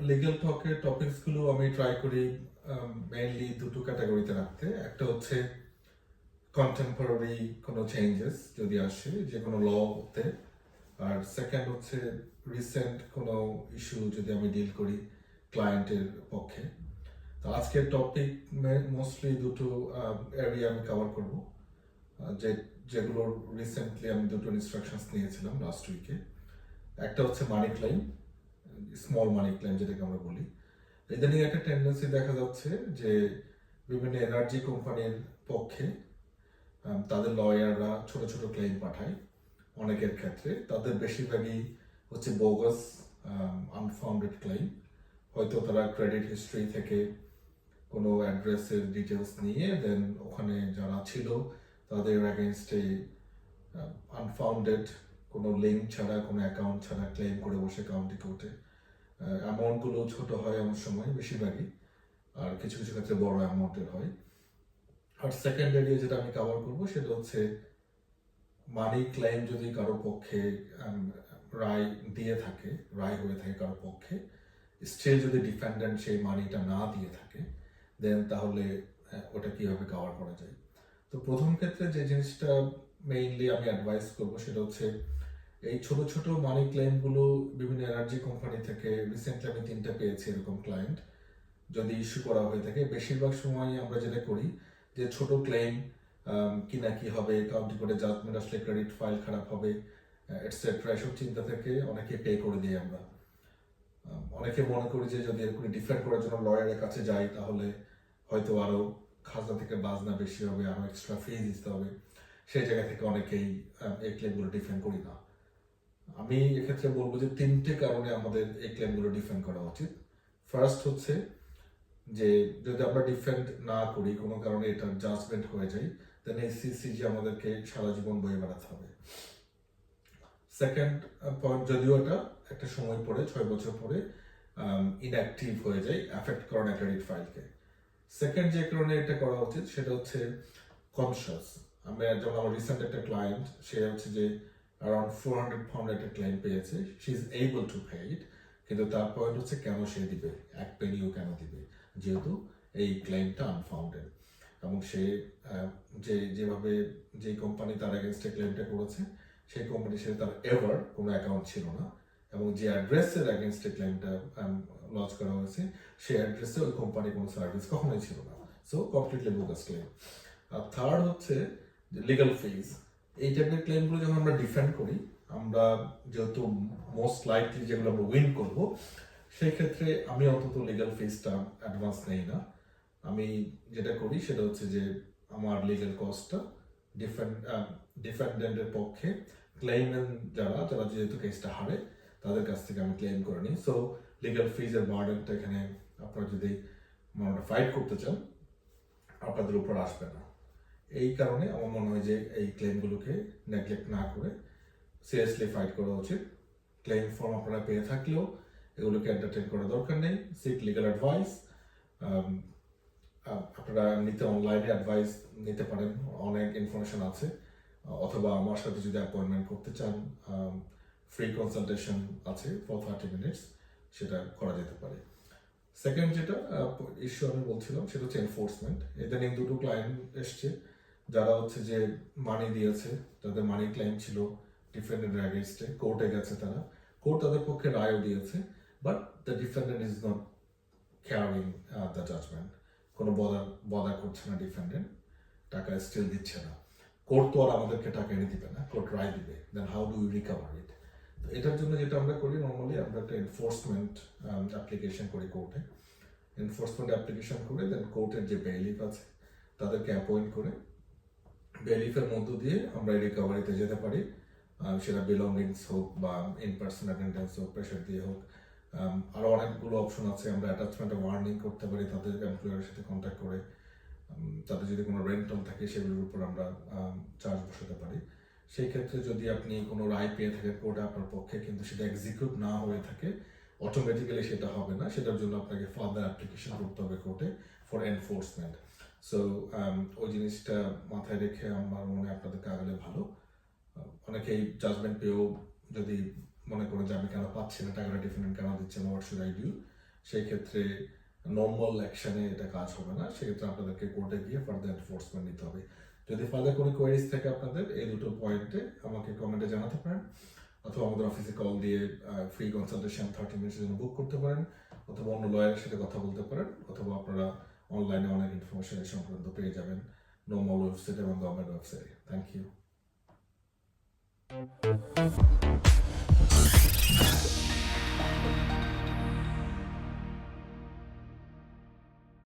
Legal টকের টপিকসগুলো আমি try করি মেইনলি দুটো ক্যাটাগরিতে রাখতে। একটা হচ্ছে কন্টেম্পোরারি কোনো চেঞ্জেস যদি আসে যে কোনো লতে, আর সেকেন্ড হচ্ছে রিসেন্ট কোনো ইস্যু যদি আমি ডিল করি ক্লায়েন্টের পক্ষে। তো আজকের টপিক মোস্টলি দুটো এরিয়া আমি কভার করব, যেগুলোর রিসেন্টলি আমি দুটো ইনস্ট্রাকশনস নিয়েছিলাম লাস্ট উইকে। একটা হচ্ছে মানি ক্লেম, স্মল মানি ক্লেম যেটাকে আমরা বলি। ইদানিং একটা টেন্ডেন্সি দেখা যাচ্ছে যে বিভিন্ন এনার্জি কোম্পানির পক্ষে তাদের লয়াররা ছোট ছোট ক্লেম পাঠায়। অনেকের ক্ষেত্রে তাদের বেশিরভাগই হচ্ছে বোগাস, আনফাউন্ডেড ক্লেম। হয়তো তারা ক্রেডিট হিস্ট্রি থেকে কোনো অ্যাড্রেসের ডিটেলস নিয়ে দেন ওখানে যারা ছিল তাদের অ্যাগেনস্টে আনফাউন্ডেড কোনো লিঙ্ক ছাড়া, কোনো অ্যাকাউন্ট ছাড়া ক্লেম করে বসে কাউন্টি কোর্টে। অ্যামাউন্টগুলো ছোট হয় এমন সময় বেশিরভাগই, আর কিছু কিছু ক্ষেত্রে বড় অ্যামাউন্টের হয়। আর সেকেন্ড এরিয়া যেটা আমি কভার করবো সেটা হচ্ছে মানি ক্লেম যদি কারো পক্ষে রায় দিয়ে থাকে, রায় হয়ে থাকে কারো পক্ষে, স্টিল যদি ডিফেন্ডেন্ট সেই মানিটা না দিয়ে থাকে দেন তাহলে ওটা কিভাবে কভার করা যায়। তো প্রথম ক্ষেত্রে যে জিনিসটা মেইনলি আমি অ্যাডভাইস করবো সেটা হচ্ছে এই ছোট ছোট মানি ক্লেমগুলো বিভিন্ন এনার্জি কোম্পানি থেকে রিসেন্টলি আমি 3টা পেয়েছি এরকম ক্লায়েন্ট যদি ইস্যু করা হয়ে থাকে। বেশিরভাগ সময় আমরা যেটা করি যে ছোট ক্লেম কি না কি হবে, কাউন্টি কোর্টে জাজমেন্ট আসলে ক্রেডিট ফাইল খারাপ হবে এটসেট্রা, এসব চিন্তা থেকে অনেকে পে করে দিই আমরা। অনেকে মনে করি যে যদি এরকম ডিফেন্ড করার জন্য লয়ারের কাছে যাই তাহলে হয়তো আরো খাজনা থেকে বাজনা বেশি হবে, আরো এক্সট্রা ফি দিতে হবে। সেই জায়গা থেকে অনেকেই এই ক্লেমগুলো ডিফেন্ড করি না। আমি এক্ষেত্রে বলবো যে 3টে কারণে আমাদের এই ক্লেমগুলো ডিফেন্ড করা উচিত। ফার্স্ট হচ্ছে যে যদি আমরা ডিফেন্ড না করি, কোনো কারণে এটার জাজমেন্ট হয়ে যায়, দেন এই সিসিজি আমাদেরকে সারা জীবন বয়ে বেড়াতে হবে। সেকেন্ড পয়েন্ট, যদিও এটা একটা সময় পরে 6 বছর পরে ইনঅ্যাক্টিভ হয়ে যায়, অ্যাফেক্ট করে না ক্রেডিট ফাইলকে। সেকেন্ড যে কারণে এটা করা উচিত সেটা হচ্ছে কনসিয়াস। যেমন আমার রিসেন্ট একটা ক্লায়েন্ট, সে হচ্ছে যে অ্যারাউন্ড 400 পাউন্ড একটা ক্লেম পেয়েছে, she is able to pay it, কিন্তু তার পয়েন্ট হচ্ছে কেন সে দিবে, এক পেনিও কেন দিবে, যেহেতু এই ক্লেমটা আনফাউন্ডেড। এবং সে যেভাবে যে কোম্পানি তার এগেনস্টে ক্লেমটা করেছে সেই কোম্পানির সাথে তার এভার কোনো অ্যাকাউন্ট ছিল না, এবং যে অ্যাড্রেসের এগেনস্টে ক্লেমটা লঞ্চ করা হয়েছে সেই অ্যাড্রেসে ওই কোম্পানি কোনো সার্ভিস কখনোই ছিল না। So completely bogus claim. আর থার্ড হচ্ছে লিগাল ফিজ। এই টাইপের ক্লেমগুলো যখন আমরা ডিফেন্ড করি, আমরা যেহেতু মোস্ট লাইকলি যেগুলো আমরা উইন করবো, সেই ক্ষেত্রে আমি অন্তত লিগাল ফিজটা অ্যাডভান্স নেই না। আমি যেটা করি সেটা হচ্ছে যে আমার লিগাল কস্টটা ডিফেন্ডেন্টের পক্ষে ক্লেইমেন্ট যারা যেহেতু কেসটা হারে তাদের কাছ থেকে আমি ক্লেম করে নিই। সো লিগাল ফিজের বার্ডেনটা এখানে আপনারা যদি ফাইট করতে চান আপনাদের উপর আসবে না। এই কারণে আমার মনে হয় যে এই ক্লেমগুলোকে নেগলেক্ট না করে সিরিয়াসলি ফাইট করা উচিত। ক্লেম ফর্ম আপনারা পেয়ে থাকলেও এগুলোকে এন্টারটেইন করার দরকার নেই। Seek legal advice. আপনারা নিতে অনলাইনে অ্যাডভাইস নিতে পারেন, অনেক ইনফরমেশন আছে, অথবা আমার সাথে যদি অ্যাপয়েন্টমেন্ট করতে চান ফ্রি কনসালটেশন আছে ফর 30 মিনিটস, সেটা করা যেতে পারে। সেকেন্ড যেটা ইস্যু আমি বলছিলাম সেটা হচ্ছে এনফোর্সমেন্ট। ইদানিং দুটো ক্লায়েন্ট এসছে যারা হচ্ছে যে মানি দিয়েছে, তাদের মানি ক্লেম ছিল ডিফেন্ডেন্টের এগেইনস্টে, কোর্টে গেছে তারা, কোর্ট তাদের পক্ষে রায়ও দিয়েছে, but the defendant is not caring the judgment. কোনো বদার করছে না ডিফেন্ডেন্ট, টাকা স্টিল দিচ্ছে না। কোর্ট তো আর আমাদেরকে টাকা এনে দিবে না, কোর্ট রায় দিবে, then how do you recover it? তো এটার জন্য যেটা আমরা করি নর্মালি, আমরা একটা এনফোর্সমেন্ট অ্যাপ্লিকেশন করি কোর্টে। এনফোর্সমেন্ট অ্যাপ্লিকেশন করে দেন কোর্টের যে বেইলিফ আছে তাদেরকে অ্যাপয়েন্ট করে বেইলিফের মধ্য দিয়ে আমরা রিকভারিতে যেতে পারি। সেটা বিলঙ্গিংস হোক বা ইন পার্সন অ্যাটেন্ডেন্স হোক, প্রেশার দিয়ে হোক। আরও অনেকগুলো অপশন আছে। আমরা অ্যাটাচমেন্টে ওয়ার্নিং করতে পারি তাদের এমপ্লয়ারের সাথে কন্ট্যাক্ট করে। তাদের যদি কোনো রেন্টল থাকে সেগুলোর উপর আমরা চার্জ বসাতে পারি। সেই ক্ষেত্রে যদি আপনি কোনো রায় পেয়ে থাকেন কোর্টে আপনার পক্ষে, কিন্তু সেটা এক্সিকিউট না হয়ে থাকে, অটোমেটিক্যালি সেটা হবে না, সেটার জন্য আপনাকে ফার্দার অ্যাপ্লিকেশন করতে হবে কোর্টে ফর এনফোর্সমেন্ট। সো ওই জিনিসটা মাথায় রেখে আমার মনে হয় আপনাদেরকে আগালে ভালো। অনেকেই জাজমেন্ট পেয়েও যদি মনে করেন যে আমি কেন পাচ্ছি না, টাকাটা ডিফেন্ডেন্ট কেন দিচ্ছে না, হোয়াট শুড আই ডু, সেই ক্ষেত্রে নর্মাল অ্যাকশনে এটা কাজ হবে না, সেক্ষেত্রে আপনাদেরকে কোর্টে গিয়ে ফার্দার এনফোর্সমেন্ট নিতে হবে। যদি ফার্দার কোনো কোয়েরিজ থাকে আপনাদের এই দুটো পয়েন্টে আমাকে কমেন্টে জানাতে পারেন, অথবা আমাদের অফিসে কল দিয়ে ফ্রি কনসালটেশন 30 মিনিটের জন্য বুক করতে পারেন, অথবা অন্য লয়ারের সাথে কথা বলতে পারেন, অথবা আপনারা অনলাইনে অনেক ইনফরমেশন এই সংক্রান্ত পেয়ে যাবেন নর্মাল ওয়েবসাইট এবং গভর্নমেন্ট ওয়েবসাইটে। Thank you.